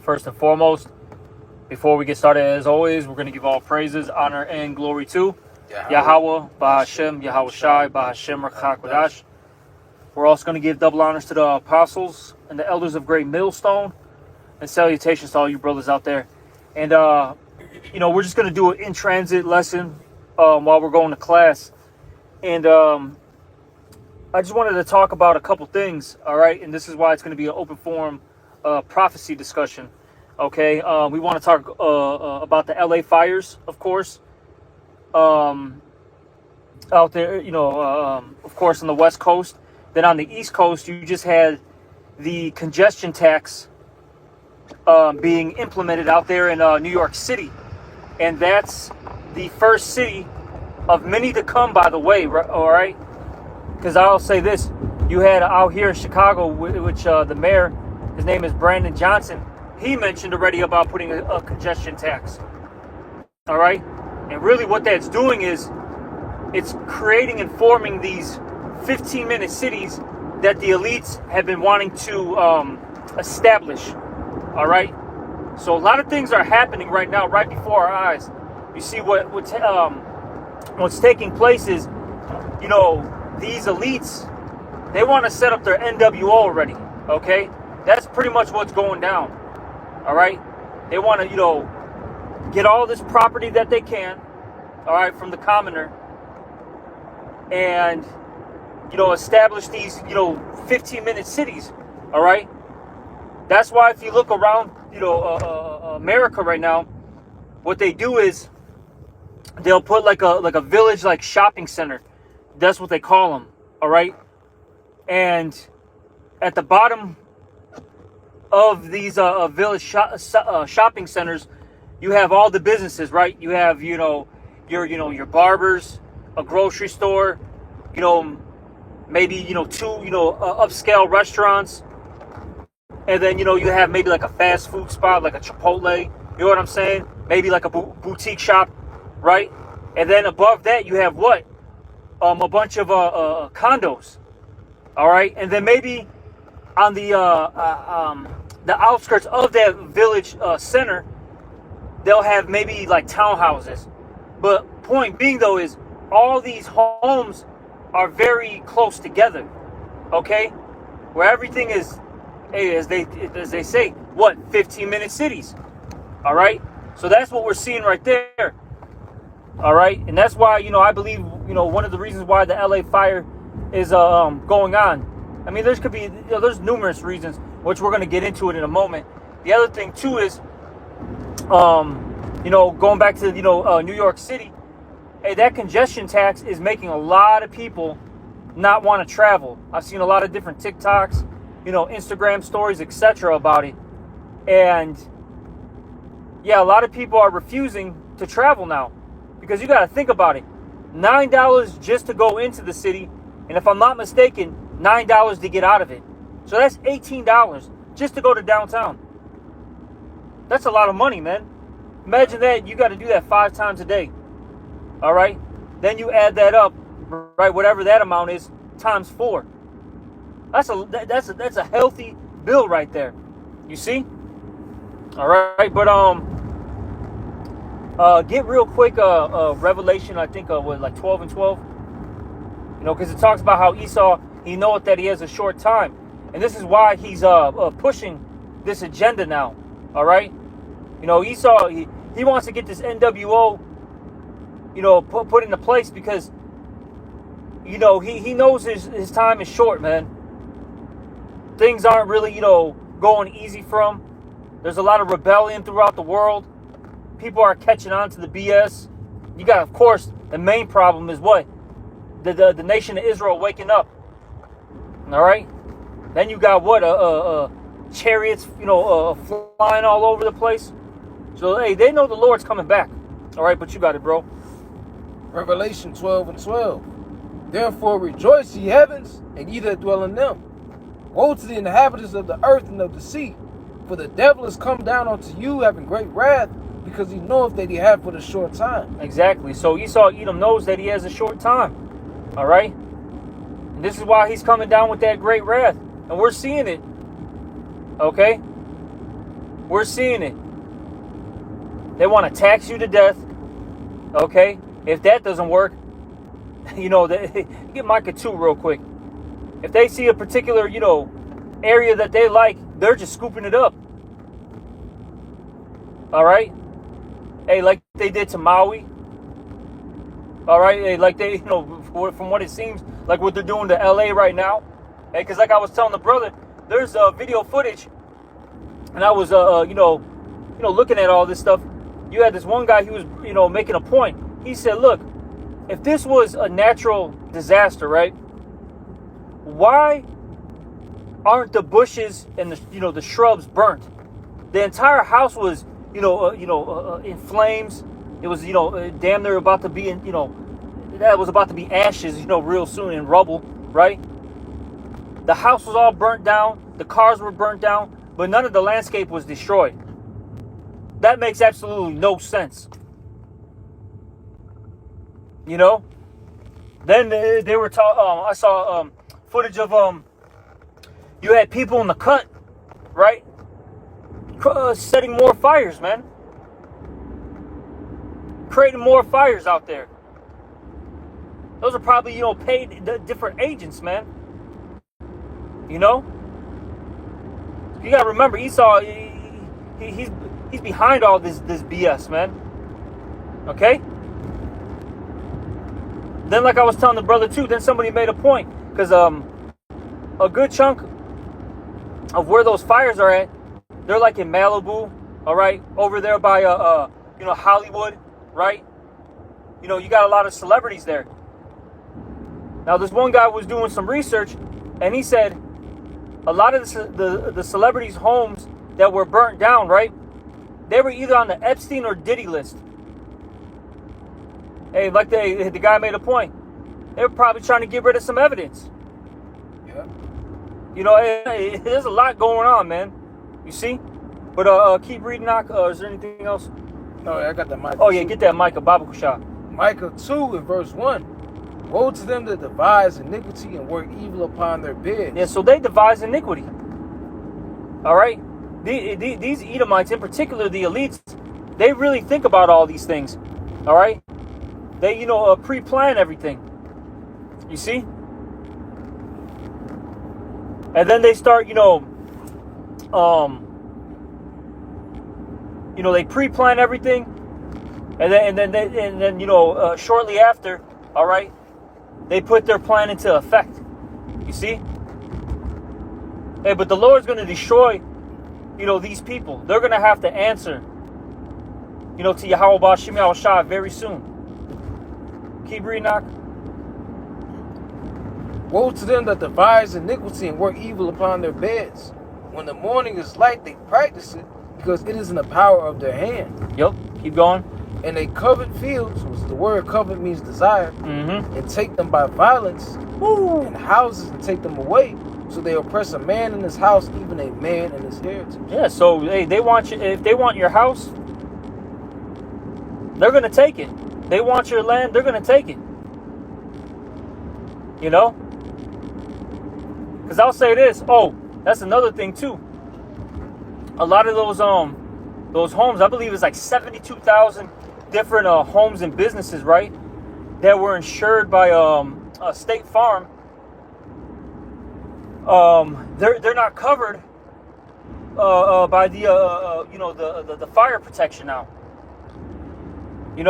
first and foremost, before we get started, as always, we're going to give all praises, honor, and glory to Yahweh, Bahashem, Yahweh Shai, Bahashem, Rachak. We're also going to give double honors to the apostles and the elders of Great Millstone, and salutations to all you brothers out there. And, we're just going to do an in-transit lesson while we're going to class. And I just wanted to talk about a couple things, all right? And this is why it's going to be an open forum prophecy discussion, okay? We want to talk about the LA fires, of course, out there, of course, on the West Coast. Then on the East Coast, you just had the congestion tax being implemented out there in New York City. And that's the first city of many to come, by the way, all right? Because I'll say this, you had out here in Chicago, which the mayor, his name is Brandon Johnson, he mentioned already about putting a congestion tax, all right? And really what that's doing is it's creating and forming these 15-minute cities that the elites have been wanting to establish, all right? So a lot of things are happening right now, right before our eyes. You see what's taking place is, these elites, they want to set up their NWO already, okay? That's pretty much what's going down, all right? They want to, get all this property that they can, all right, from the commoner, and, establish these, 15-minute cities, all right? That's why if you look around, America right now, what they do is they'll put like a village, like shopping center. That's what they call them, all right? And at the bottom of these village shopping centers, you have all the businesses, right? You have, your barbers, a grocery store, maybe, two, upscale restaurants. And then, you have maybe like a fast food spot, like a Chipotle, you know what I'm saying? Maybe like a boutique shop, right? And then above that, you have what? A bunch of condos, all right? And then maybe on the outskirts of that village center, they'll have maybe like townhouses. But point being, though, is all these homes are very close together, okay? Where everything is, as they say, what, 15-minute cities, all right? So that's what we're seeing right there, all right? And that's why, I believe, one of the reasons why the LA fire is going on. I mean, there's numerous reasons, which we're going to get into it in a moment. The other thing, too, is, going back to, New York City, hey, that congestion tax is making a lot of people not want to travel. I've seen a lot of different TikToks, Instagram stories, etc. about it. And yeah, a lot of people are refusing to travel now because you got to think about it. $9 just to go into the city. And if I'm not mistaken, $9 to get out of it. So that's $18 just to go to downtown. That's a lot of money, man. Imagine that you got to do that 5 times a day. All right. Then you add that up, right? Whatever that amount is, times 4. That's a healthy bill right there. You see? All right, but get real quick Revelation, I think was like 12 and 12. Because it talks about how Esau, he knoweth that he has a short time. And this is why he's pushing this agenda now. All right? Esau, he wants to get this NWO, put into place because, he knows his time is short, man. Things aren't really, going easy for him. There's a lot of rebellion throughout the world. People are catching on to the BS. You got, of course, the main problem is what? The nation of Israel waking up. All right? Then you got what? Chariots, flying all over the place. So, hey, they know the Lord's coming back. All right, but you got it, bro. Revelation 12 and 12. Therefore rejoice, ye heavens, and ye that dwell in them. Woe to the inhabitants of the earth and of the sea, for the devil is come down unto you, having great wrath, because he knoweth that he hath but a short time. Exactly. So Esau Edom knows that he has a short time. All right? And this is why he's coming down with that great wrath. And we're seeing it. Okay? We're seeing it. They want to tax you to death. Okay? If that doesn't work, you know, get Micah 2 real quick. If they see a particular, you know, area that they like, they're just scooping it up. All right? Hey, like they did to Maui. All right? Hey, like they, you know, from what it seems, like what they're doing to LA right now. Hey, because like I was telling the brother, there's video footage, and I was, you know, looking at all this stuff. You had this one guy, he was, you know, making a point. He said, look, if this was a natural disaster, right? Why aren't the bushes and the, you know, the shrubs burnt? The entire house was, in flames. It was, damn near about to be in, that was about to be ashes, real soon, in rubble, right? The house was all burnt down. The cars were burnt down, but none of the landscape was destroyed. That makes absolutely no sense. You know? Then they were I saw footage of you had people in the cut, right? Setting more fires, man. Creating more fires out there. Those are probably, paid different agents, man. You know? You gotta remember, Esau, he's behind all this BS, man. Okay? Then, like I was telling the brother too, then somebody made a point, because a good chunk of where those fires are at, they're like in Malibu, all right, over there by Hollywood, right? You got a lot of celebrities there. Now, this one guy was doing some research, and he said a lot of the celebrities' homes that were burnt down, right? They were either on the Epstein or Diddy list. Hey, like the guy made a point. They were probably trying to get rid of some evidence. Yeah. There's a lot going on, man. You see? But keep reading, is there anything else? No, I got that Micah. Oh, yeah, get that Micah, Baba Kusha. Micah 2 in verse 1. Woe to them that devise iniquity and work evil upon their beds. Yeah, so they devise iniquity. All right? These Edomites, in particular the elites, they really think about all these things. All right? They, pre-plan everything. You see? And then they start, they pre-plan everything, and then shortly after, all right, they put their plan into effect. You see? Hey, but the Lord's going to destroy, these people. They're going to have to answer, to Yahweh Ba'Shem Yahushua very soon. Keep reading, Ak. Woe to them that devise iniquity and work evil upon their beds. When the morning is light, they practice it, because it is in the power of their hand. Yep, keep going. And they covet fields, which the word covet means desire, and take them by violence, and houses and take them away. So they oppress a man in his house, even a man in his heritage. Yeah, so they want you. If they want your house, they're going to take it. They want your land, they're going to take it. Because I'll say this. Oh, that's another thing too. A lot of those homes, I believe it's like 72,000 different homes and businesses, right? That were insured by State Farm. They're not covered by the fire protection now. A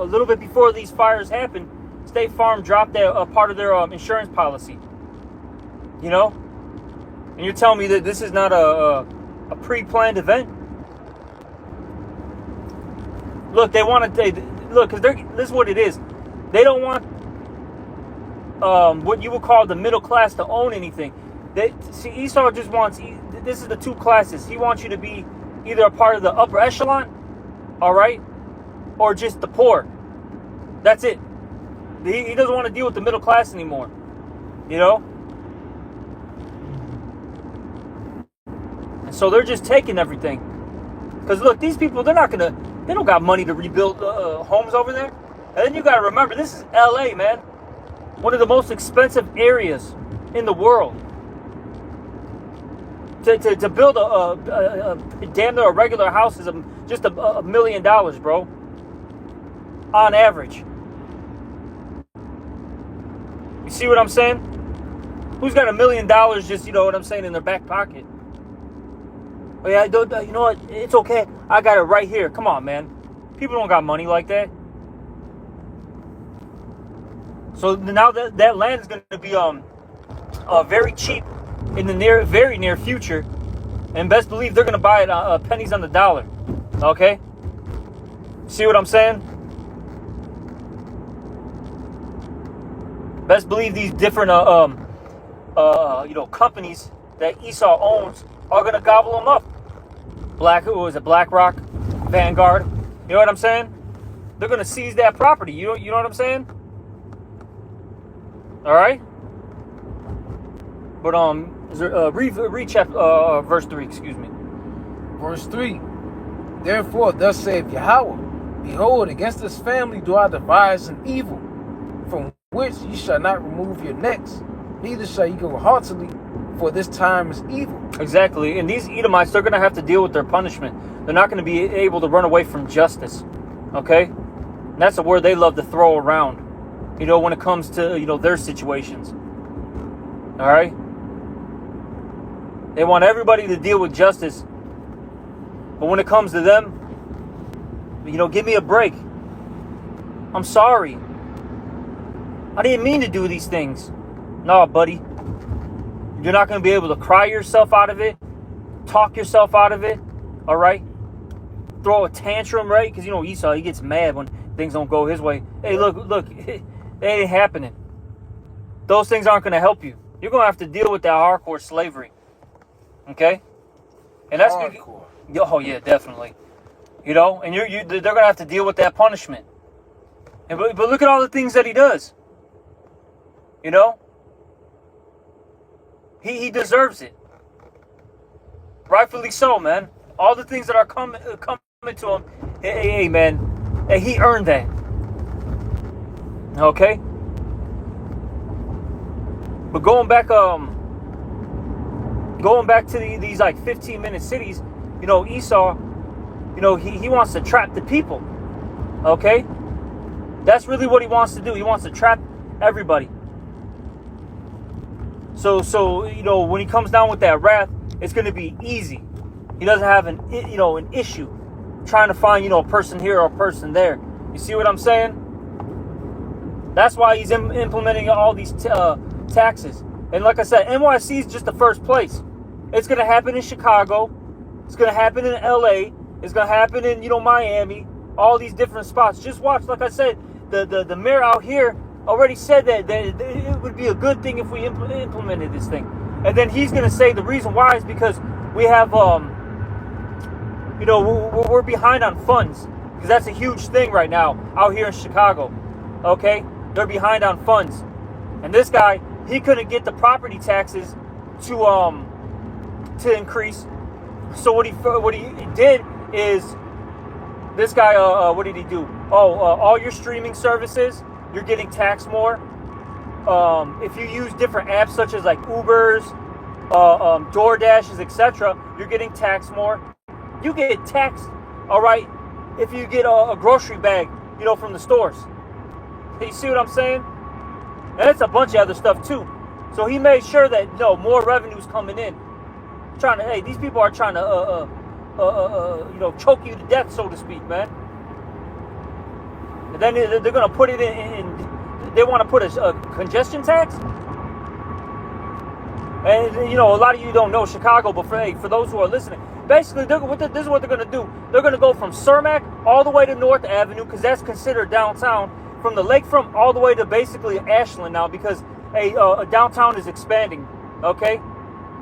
little bit before these fires happened, State Farm dropped a part of their insurance policy. And you're telling me that this is not a pre-planned event? Look, they want to. Because this is what it is. They don't want what you would call the middle class to own anything. Esau just wants. This is the two classes. He wants you to be either a part of the upper echelon, all right, or just the poor. That's it. He doesn't want to deal with the middle class anymore. And so they're just taking everything. Because look, these people, they don't got money to rebuild homes over there. And then you got to remember, this is LA, man. One of the most expensive areas in the world. To build a damn near a regular house is just $1 million, bro. On average. You see what I'm saying? Who's got $1 million just, you know what I'm saying, in their back pocket? Oh yeah, you know what? It's okay. I got it right here. Come on, man. People don't got money like that. So now that land is going to be very cheap in the very near future, and best believe they're going to buy it pennies on the dollar. Okay? See what I'm saying? Best believe these different companies that Esau owns are going to gobble them up. BlackRock, Vanguard. You know what I'm saying? They're going to seize that property. You know what I'm saying? All right. But read chapter verse 3. Excuse me. Verse 3. Therefore, thus saith Yahweh, behold, against this family do I devise an evil, from which ye shall not remove your necks, neither shall ye go haughtily, for this time is evil. Exactly. And these Edomites, they're going to have to deal with their punishment. They're not going to be able to run away from justice. Okay? And that's a word they love to throw around, you know, when it comes to, you know, their situations. All right? They want everybody to deal with justice. But when it comes to them, you know, give me a break. I'm sorry. I didn't mean to do these things. No, buddy. You're not going to be able to cry yourself out of it. Talk yourself out of it. All right? Throw a tantrum, right? Because, you know, Esau, he gets mad when things don't go his way. Hey, look. It ain't happening. Those things aren't going to help you. You're going to have to deal with that hardcore slavery. Okay? And that's hardcore. Oh, yeah, definitely. You know? And they're going to have to deal with that punishment. And, but look at all the things that he does. You know? He deserves it. Rightfully so, man. All the things that are coming to him, hey, man, hey, he earned that. Okay? But going back to these like 15-minute cities, you know, Esau, you know, he wants to trap the people. Okay? That's really what he wants to do. He wants to trap everybody. So you know, when he comes down with that wrath, it's going to be easy. He doesn't have an issue trying to find, you know, a person here or a person there. You see what I'm saying? That's why he's implementing all these taxes. And like I said, NYC is just the first place. It's going to happen in Chicago. It's going to happen in LA. It's going to happen in, you know, Miami. All these different spots. Just watch, like I said, the mayor out here already said that it would be a good thing if we implemented this thing. And then he's going to say the reason why is because we have, you know, we're behind on funds. Because that's a huge thing right now out here in Chicago. Okay? They're behind on funds. And this guy, he couldn't get the property taxes to increase. So what he did is, this guy, what did he do? All your streaming services, you're getting taxed more. If you use different apps such as like Ubers, DoorDashes, etc., you're getting taxed more. You get taxed, all right, if you get a grocery bag, you know, from the stores. You see what I'm saying? And it's a bunch of other stuff too. So he made sure that, you know, more revenue's coming in. Hey, these people are trying to, you know, choke you to death, so to speak, man. And then they're going to put it in they want to put a congestion tax. And, you know, a lot of you don't know Chicago, but for those who are listening, basically, this is what they're going to do. They're going to go from Cermak all the way to North Avenue, because that's considered downtown, from the lakefront all the way to basically Ashland now, because downtown is expanding, okay?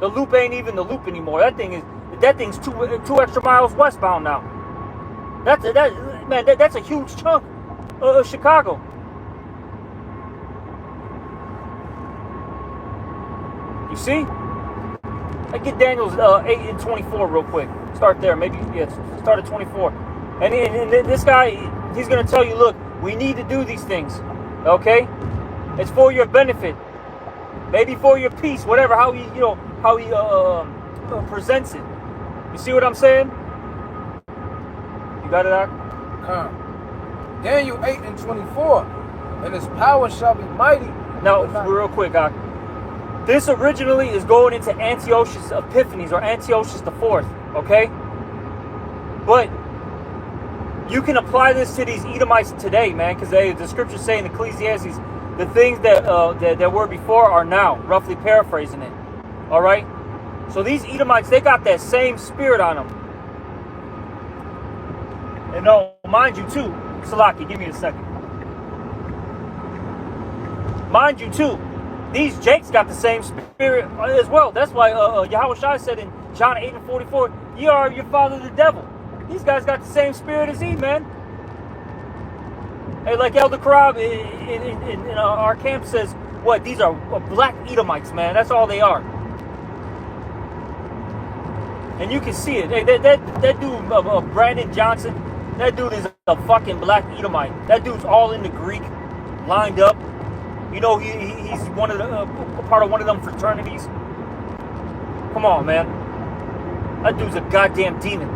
The loop ain't even the loop anymore. That thing's two extra miles westbound now. That's a huge chunk of Chicago. You see? I get Daniel's 8 and 24 real quick. Start there, maybe. Yeah, start at 24. And this guy, he's gonna tell you, look, we need to do these things, okay? It's for your benefit, maybe for your peace, whatever. How he presents it. You see what I'm saying? You got it, Doc? Daniel 8 and 24. And his power shall be mighty. Now, real quick, Doc. This originally is going into Antiochus Epiphanes or Antiochus IV, okay? But you can apply this to these Edomites today, man, because the scriptures say in Ecclesiastes, the things that were before are now, roughly paraphrasing it. All right? So these Edomites, they got that same spirit on them. And no, mind you too, Salaki, give me a second. Mind you too, these Jakes got the same spirit as well. That's why Yahweh Shai said in John 8 and 44, ye are your father the devil. These guys got the same spirit as he, man. Hey, like Elder Karab in our camp says, what? These are black Edomites, man. That's all they are. And you can see it. Hey, that dude, Brandon Johnson, that dude is a fucking black Edomite. That dude's all in the Greek, lined up. You know, he's one of the part of one of them fraternities. Come on, man. That dude's a goddamn demon.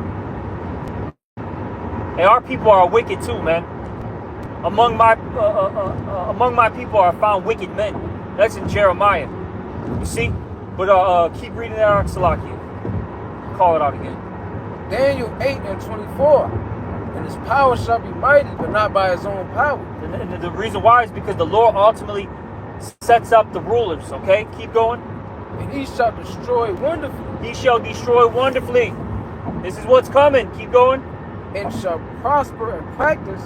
Hey, our people are wicked too, man. Among my people are found wicked men. That's in Jeremiah. You see? But keep reading that, Salakia. Call it out again. Daniel 8 and 24. And his power shall be mighty, but not by his own power. And the reason why is because the Lord ultimately sets up the rulers, okay? Keep going. And he shall destroy wonderfully. He shall destroy wonderfully. This is what's coming. Keep going. And shall prosper and practice,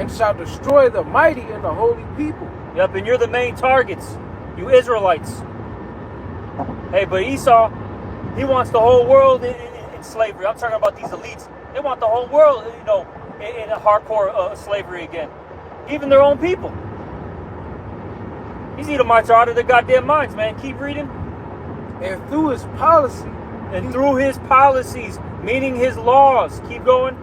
and shall destroy the mighty and the holy people. Yep, and you're the main targets, you Israelites. Hey, but Esau, he wants the whole world in slavery. I'm talking about these elites. They want the whole world, you know, in a hardcore slavery again. Even their own people. These Edomites are out of their goddamn minds, man. Keep reading. And through his policy. And through his policies, meaning his laws. Keep going.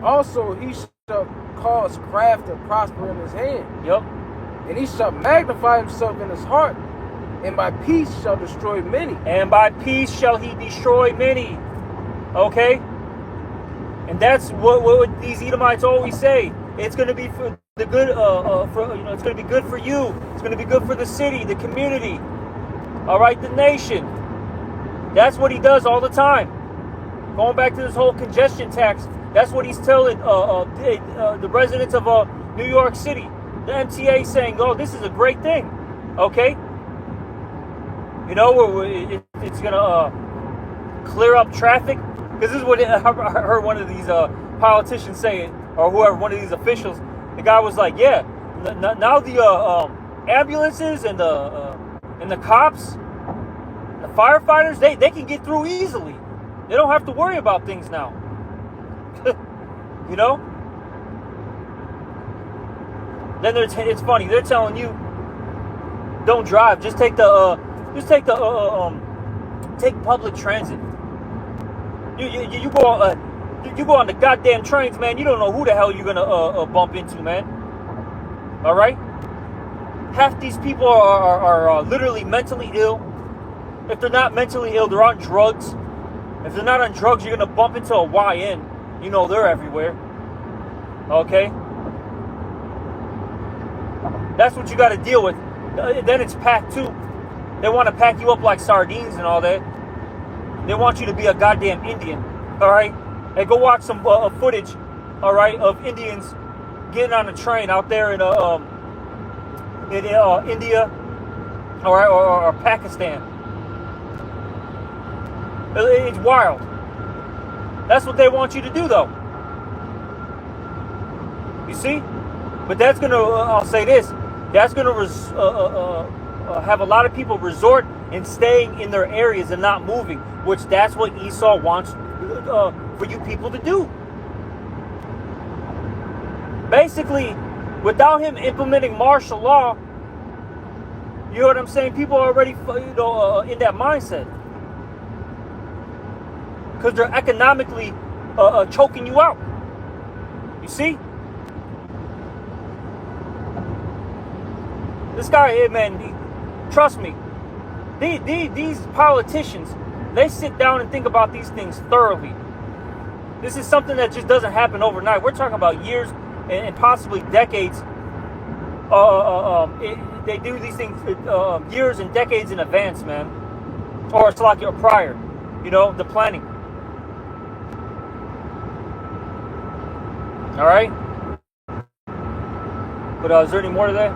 Also, he shall cause craft to prosper in his hand. Yep. And he shall magnify himself in his heart. And by peace shall destroy many. And by peace shall he destroy many. Okay? And that's what these Edomites always say. It's going to be for the good. It's going to be good for you. It's going to be good for the city, the community. All right, the nation. That's what he does all the time. Going back to this whole congestion tax, that's what he's telling the residents of New York City. The MTA saying, "Oh, this is a great thing." Okay. You know, it's going to clear up traffic. Because this is what I heard one of these politicians say, or whoever, one of these officials. The guy was like, "Yeah, now the ambulances and the cops, the firefighters, they can get through easily. They don't have to worry about things now." You know. Then it's funny. They're telling you, don't drive. Just take public transit. You go on the goddamn trains, man. You don't know who the hell you're gonna bump into, man. All right. Half these people are literally mentally ill. If they're not mentally ill, they're on drugs. If they're not on drugs, you're gonna bump into a YN. You know they're everywhere. Okay. That's what you got to deal with. Then it's packed too. They want to pack you up like sardines and all that. They want you to be a goddamn Indian, all right? Hey, go watch some footage, all right, of Indians getting on a train out there in India, all right, or Pakistan. It's wild. That's what they want you to do, though. You see? But that's going to, I'll say this, that's going to have a lot of people resort in staying in their areas and not moving, which that's what Esau wants for you people to do. Basically, without him implementing martial law, you know what I'm saying? People are already, in that mindset. Because they're economically choking you out. You see? This guy here, man, trust me, these politicians, they sit down and think about these things thoroughly. This is something that just doesn't happen overnight. We're talking about years and possibly decades. They do these things years and decades in advance, man. Or it's like your prior, the planning. All right. But is there any more to that?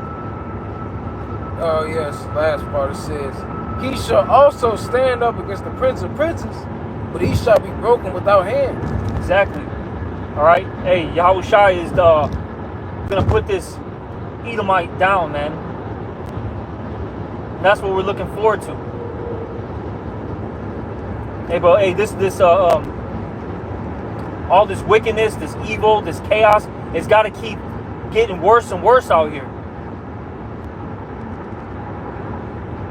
Oh yes, last part it says, he shall also stand up against the prince of princes, but he shall be broken without hand. Exactly. All right. Hey, Yahushua is gonna put this Edomite down, man. That's what we're looking forward to. Hey, bro. Hey, this all this wickedness, this evil, this chaos, it's got to keep getting worse and worse out here.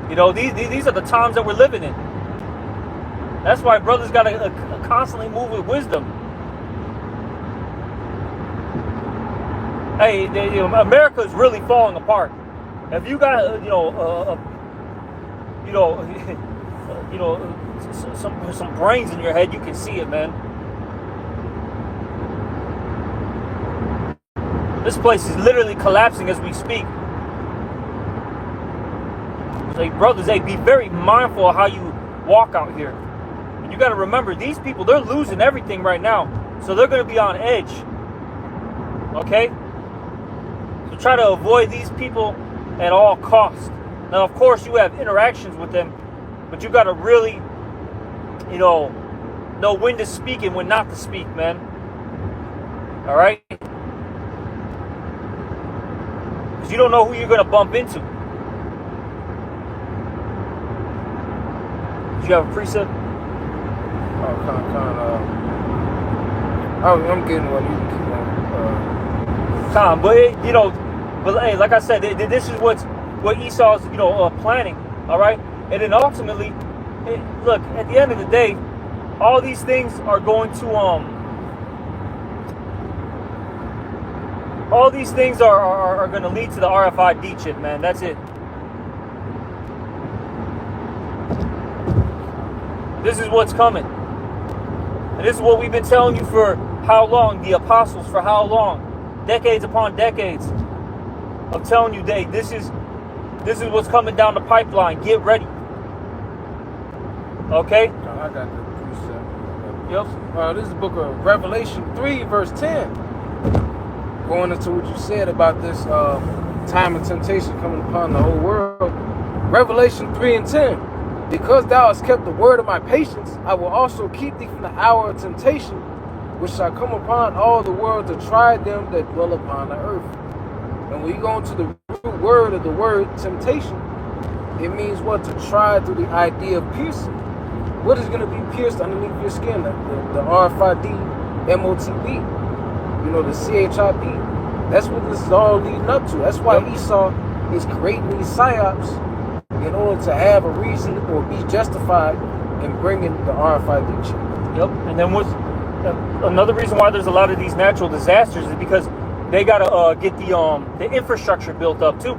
These are the times that we're living in. That's why brothers got to constantly move with wisdom. Hey, America is really falling apart. If you got, some brains in your head, you can see it, man. This place is literally collapsing as we speak. Like, brothers, hey, be very mindful of how you walk out here. And you got to remember, these people, they're losing everything right now. So they're going to be on edge. Okay? So try to avoid these people at all costs. Now, of course, you have interactions with them, but you got to really, know when to speak and when not to speak, man. All right? Because you don't know who you're going to bump into. Do you have a precept? I'm getting one. You can keep on. But hey, like I said, this is what Esau's planning. All right, and then ultimately, look, at the end of the day, all these things are going to all these things are going to lead to the RFID chip, man. That's it. This is what's coming. And this is what we've been telling you for how long? The apostles for how long? Decades upon decades. I'm telling you, Dave, this is what's coming down the pipeline. Get ready. Okay? I got the precept. Yep. This is the book of Revelation 3, verse 10. Going into what you said about this time of temptation coming upon the whole world. Revelation 3 and 10. Because thou hast kept the word of my patience, I will also keep thee from the hour of temptation, which shall come upon all the world to try them that dwell upon the earth. And when you go into the root word of the word temptation, it means what? To try through the idea of piercing. What is going to be pierced underneath your skin? The RFID, MOTB, the CHIP. That's what this is all leading up to. That's why Esau is creating these psyops in order to have a reason or be justified in bringing the RFID chip. Yep. And then another reason why there's a lot of these natural disasters is because they got to get the infrastructure built up too.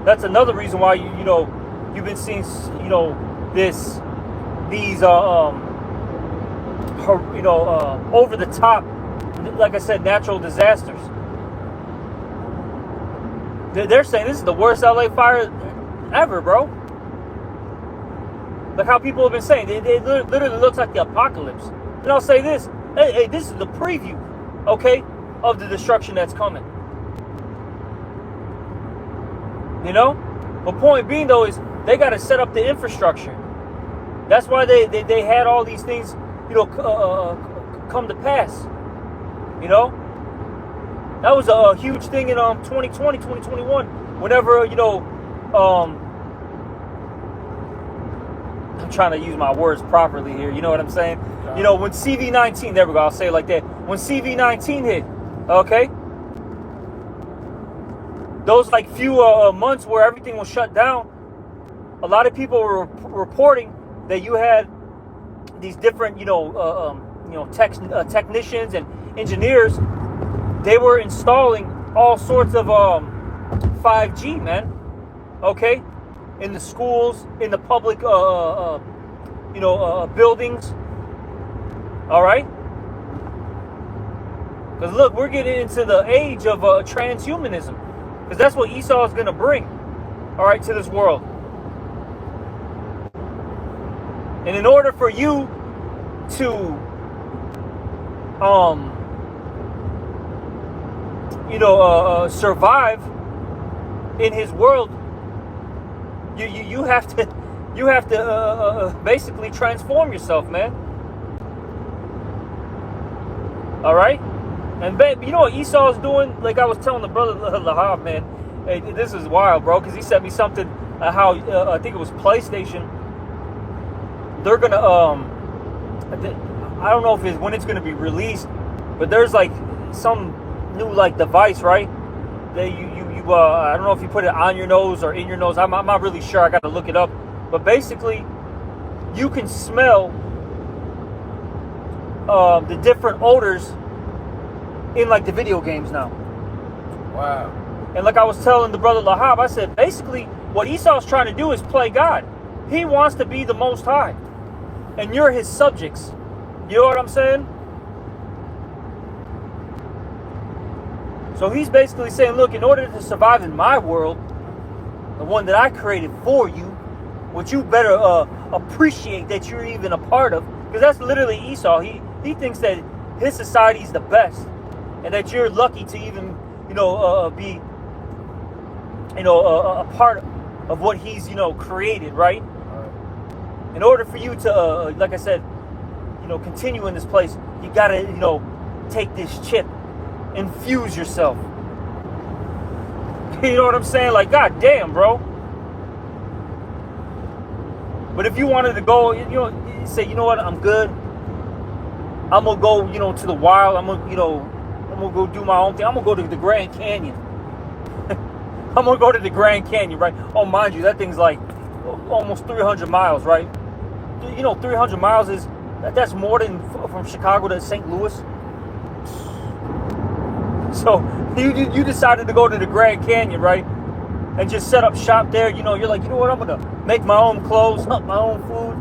That's another reason why you've been seeing these over the top, like I said, natural disasters. They're saying this is the worst LA fire ever, bro. Like how people have been saying, it literally looks like the apocalypse. And I'll say this, hey, this is the preview, okay, of the destruction that's coming. But point being though is they got to set up the infrastructure. That's why they had all these things, come to pass. That was a huge thing in 2020, 2021. Whenever I'm trying to use my words properly here. You know what I'm saying? When CV-19, there we go. I'll say it like that. When CV-19 hit, okay, those like few months where everything was shut down, a lot of people were reporting that you had these different, technicians and engineers. They were installing all sorts of 5G, man. Okay, in the schools, in the public buildings. All right. Because look, we're getting into the age of transhumanism, because that's what Esau is going to bring, all right, to this world. And in order for you to, survive in his world, you have to basically transform yourself, man. All right. And babe, you know what Esau's doing? Like I was telling the brother Lahab, man, hey, this is wild, bro, because he sent me something how I think it was PlayStation. They're gonna I don't know if when it's gonna be released, but there's like some new like device, right? That you I don't know if you put it on your nose or in your nose. I'm not really sure. I got to look it up. But basically, you can smell the different odors in like the video games now. Wow. And like I was telling the brother Lahab, I said basically what Esau's trying to do is play God. He wants to be the Most High, and you're his subjects. You know what I'm saying? So he's basically saying, look, in order to survive in my world, the one that I created for you, what you better appreciate that you're even a part of, because that's literally Esau. He thinks that his society is the best, and that you're lucky to even, be, a part of what he's, created, right? In order for you to, like I said, continue in this place, you gotta, take this chip, infuse yourself. You know what I'm saying? Like, god damn, bro. But if you wanted to go, say, you know what, I'm good. I'm gonna go, to the wild. I'm gonna go do my own thing. I'm gonna go to the Grand Canyon. I'm gonna go to the Grand Canyon, right? Oh, mind you, that thing's like almost 300 miles, right? 300 miles that's more than from Chicago to St. Louis. So you decided to go to the Grand Canyon, right? And just set up shop there. You're like, you know what? I'm gonna make my own clothes, hunt my own food.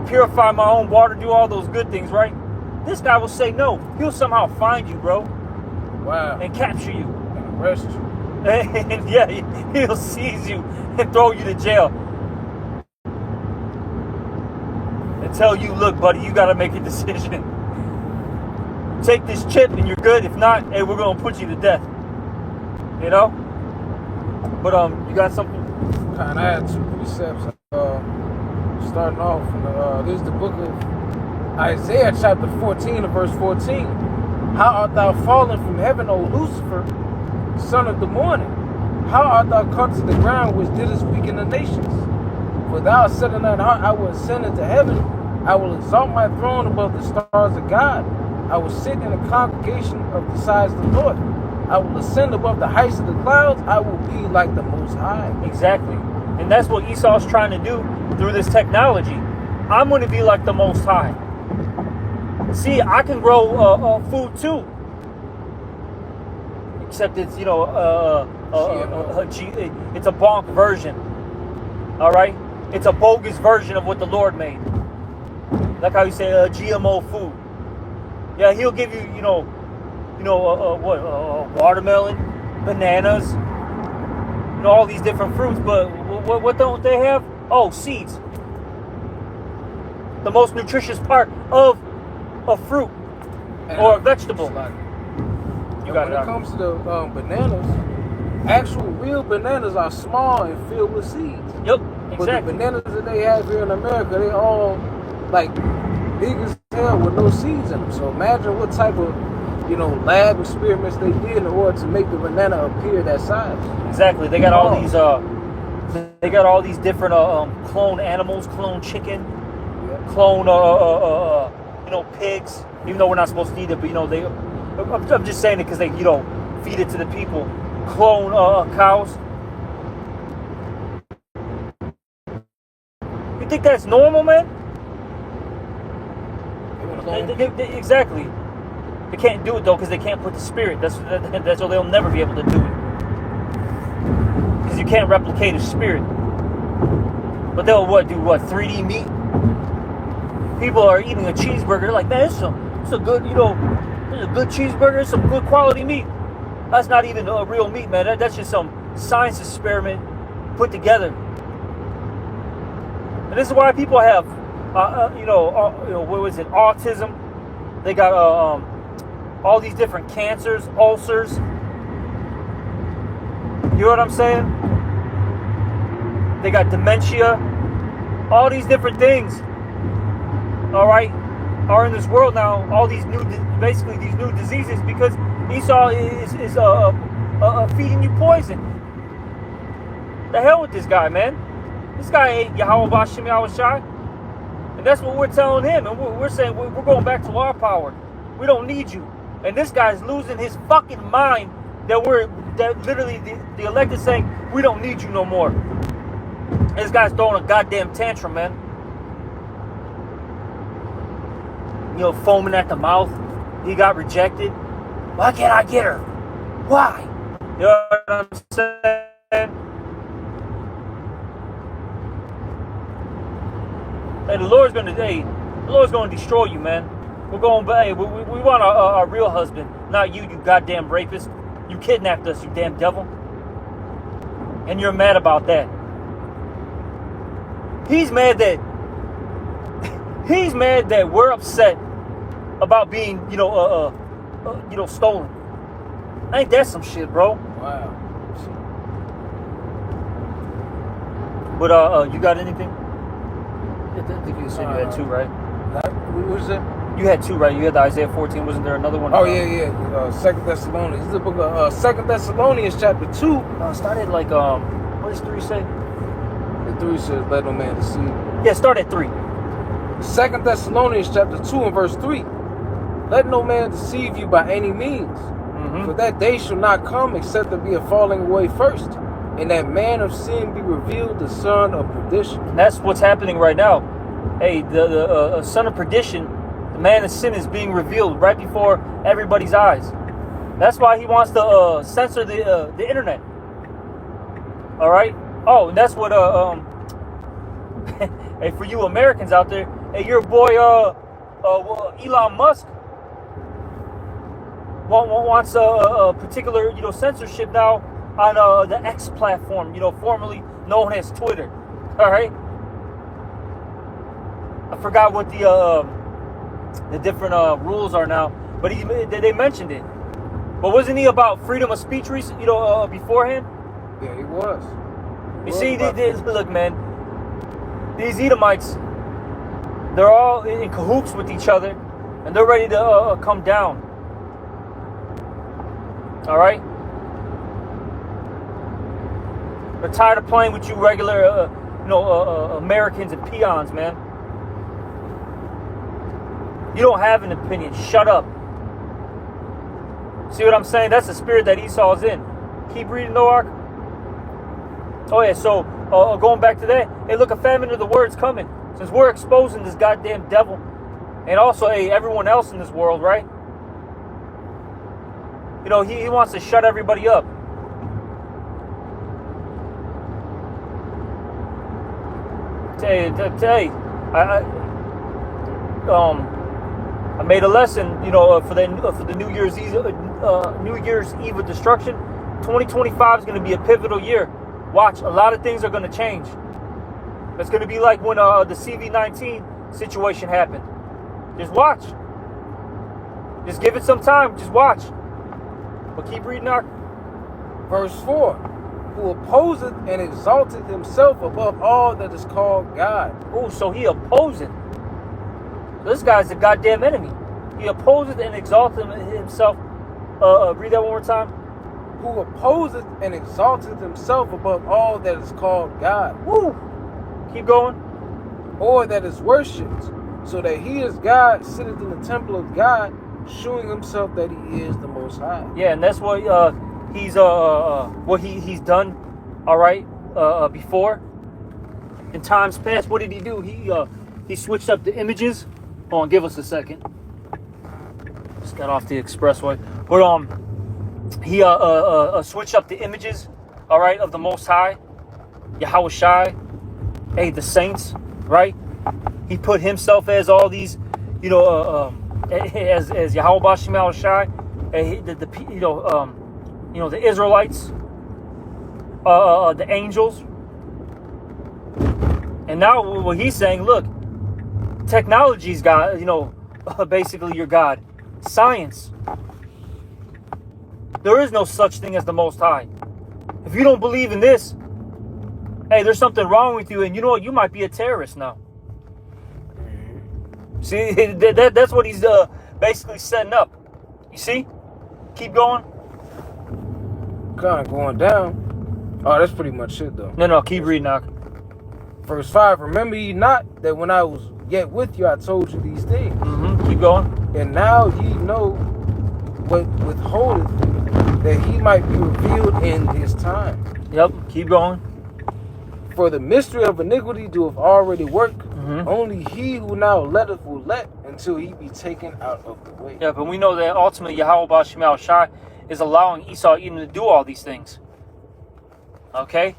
Purify my own water, do all those good things, right? This guy will say no. He'll somehow find you, bro. Wow. And capture you. And arrest you. And yeah, he'll seize you and throw you to jail. And tell you, look, buddy, you gotta make a decision. Take this chip and you're good. If not, hey, we're gonna put you to death. But you got something? Kind of had two precepts. Starting off, this is the book of Isaiah, chapter 14, and verse 14. How art thou fallen from heaven, O Lucifer, son of the morning? How art thou cut to the ground, which didst weaken the nations? For thou hast said in thine heart, I will ascend into heaven. I will exalt my throne above the stars of God. I will sit in a congregation of the sides of the north. I will ascend above the heights of the clouds. I will be like the Most High. Exactly. And that's what Esau's trying to do through this technology. I'm going to be like the Most High. See, I can grow food too. Except it's, it's a bonk version. All right? It's a bogus version of what the Lord made. Like how you say GMO food. Yeah, he'll give you, watermelon, bananas, all these different fruits. But what don't they have? Oh, seeds. The most nutritious part of a fruit or a vegetable. You got it. When it comes to the bananas, actual real bananas are small and filled with seeds. Yep, exactly. But the bananas that they have here in America, they all like big as hell with no seeds in them. So imagine what type of, lab experiments they did in order to make the banana appear that size. Exactly. They got all these. They got all these different clone animals, clone chicken, clone pigs. Even though we're not supposed to eat it, but they. I'm just saying it because they feed it to the people. Clone cows. You think that's normal, man? Exactly. They can't do it though because they can't put the spirit. That's why they'll never be able to do it. Because you can't replicate a spirit. But they'll do what? 3D meat? People are eating a cheeseburger. They're like, man, it's a good, it's a good cheeseburger. It's some good quality meat. That's not even a real meat, man. That's just some science experiment put together. And this is why people have, what was it? Autism. They got all these different cancers, ulcers. You know what I'm saying? They got dementia. All these different things, all right, are in this world now. All these basically these new diseases because Esau is feeding you poison. The hell with this guy, man. This guy ain't Yahweh Bashim Yahushai. And that's what we're telling him. And we're saying we're going back to our power. We don't need you. And this guy's losing his fucking mind that literally the elect is saying we don't need you no more. This guy's throwing a goddamn tantrum, man. Foaming at the mouth. He got rejected. Why can't I get her? Why? You know what I'm saying? Hey, the Lord's gonna destroy you, man. We're going back. Hey, we want our real husband, not you, you goddamn rapist. You kidnapped us, you damn devil. And you're mad about that. He's mad that we're upset about being, stolen. Ain't that some shit, bro? Wow. But you got anything? I think you said you had two, right? What was it? You had two, right? You had the Isaiah 14. Wasn't there another one? Oh, yeah. 2 Thessalonians. This is the book of 2 Thessalonians chapter 2. Started like, what does 3 say? The 3 says, let no man deceive. Yeah, start at 3. 2 Thessalonians chapter 2 and verse 3. Let no man deceive you by any means. Mm-hmm. For that day shall not come except there be a falling away first. And that man of sin be revealed, the son of perdition. And that's what's happening right now. Hey, the son of perdition, the man of sin is being revealed right before everybody's eyes. That's why he wants to censor the internet. All right? Oh, and that's what hey, for you Americans out there, hey, your boy Elon Musk wants a particular censorship now on the X platform, formerly known as Twitter. All right? I forgot what the different rules are now, but they mentioned it. But wasn't he about freedom of speech beforehand? Yeah, he was. You see, look, man, these Edomites, they're all in cahoots with each other, and they're ready to come down. All right? They're tired of playing with you regular, Americans and peons, man. You don't have an opinion. Shut up. See what I'm saying? That's the spirit that Esau's in. Keep reading, though, Ark. Oh, yeah, so going back to that, hey, look, a famine of the word's coming. Since we're exposing this goddamn devil, and also, hey, everyone else in this world, right? He wants to shut everybody up. Hey, I made a lesson, for the New Year's Eve of destruction. 2025 is going to be a pivotal year. Watch, a lot of things are going to change. It's going to be like when the CV-19 situation happened. Just watch. Just give it some time. Just watch. But keep reading, Ark. Verse 4. Who opposeth and exalteth himself above all that is called God. Oh, so he opposeth. This guy's a goddamn enemy. He opposeth and exalteth himself. Read that one more time. Who opposeth and exalteth himself above all that is called God. Woo! Keep going. Or that is worshipped, so that he is God, sitteth in the temple of God, showing himself that he is the Most High. Yeah, and that's what he's done. All right, before in times past, what did he do? He switched up the images. Hold on, give us a second. Just got off the expressway, but he switched up the images. All right, of the Most High, Yahushai. hey, the saints, right? He put himself as all these, as Yahweh Bashim Al Shai, the Israelites, the angels. And now what he's saying, look, technology's God, basically your God. Science. There is no such thing as the Most High. If you don't believe in this, hey, there's something wrong with you, and you know what? You might be a terrorist now. See, that's what he's basically setting up. You see? Keep going. Kind of going down. Oh, that's pretty much it, though. No, keep reading now. Verse 5, remember ye not that when I was yet with you, I told you these things. Keep going. And now ye know what withholdeth, that he might be revealed in his time. Yep, keep going. For the mystery of iniquity doeth already work. Only he who now letteth will let until he be taken out of the way. Yeah, but we know that ultimately Yahweh Bashim Al Shai is allowing Esau even to do all these things. Okay?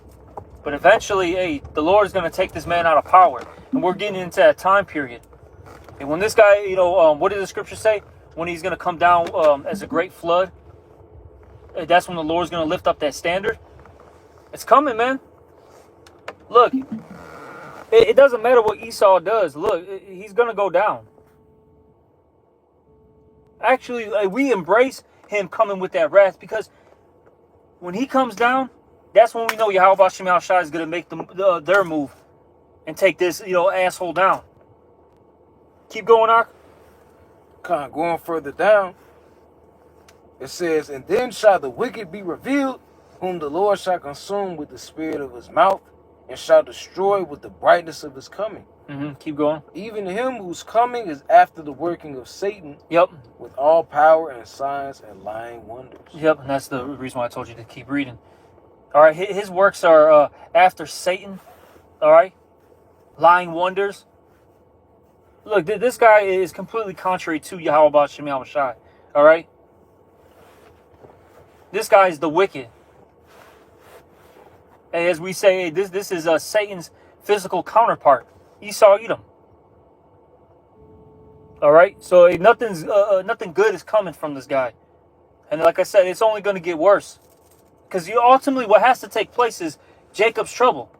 But eventually, hey, the Lord is going to take this man out of power. And we're getting into that time period. And when this guy, what did the scripture say? When he's going to come down as a great flood, that's when the Lord's going to lift up that standard. It's coming, man. Look, it doesn't matter what Esau does. Look, he's going to go down. Actually, we embrace him coming with that wrath, because when he comes down, that's when we know Yahweh Bashim Al Shai is going to make their move and take this, asshole down. Keep going, Ak. Kind of going further down. It says, and then shall the wicked be revealed, whom the Lord shall consume with the spirit of his mouth, and shall destroy with the brightness of his coming. Keep going. Even him whose coming is after the working of Satan. Yep. With all power and signs and lying wonders. Yep, and that's the reason why I told you to keep reading. All right, his works are after Satan. All right, lying wonders. Look, this guy is completely contrary to Yahweh Bashim Al Shai. All right, this guy is the wicked. And as we say, this is Satan's physical counterpart, Esau Edom. All right, so nothing good is coming from this guy, and like I said, it's only going to get worse. Because ultimately what has to take place is Jacob's trouble.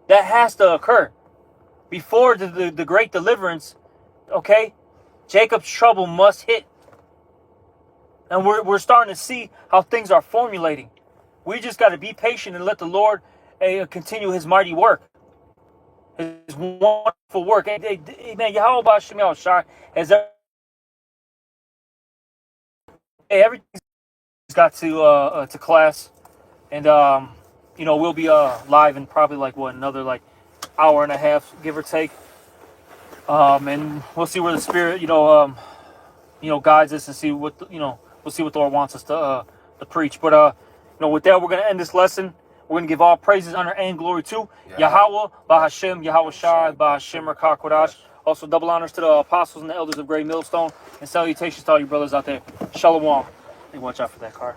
That has to occur. Before the great deliverance, okay, Jacob's trouble must hit. And we're starting to see how things are formulating. We just got to be patient and let the Lord continue his mighty work. His wonderful work. Man, Yahweh Bashim Al Shai has everything's got to class. And, we'll be live in probably another hour and a half, give or take. And we'll see where the Spirit, guides us and see what, we'll see what the Lord wants us to preach. But, with that, we're going to end this lesson. We're going to give all praises, honor, and glory to Yahweh, Bahashem, Yahweh Shai, Bahashem, Rakah Kodash. Also, double honors to the apostles and the elders of Great Millstone. And salutations to all you brothers out there. Shalom. Hey, watch out for that car.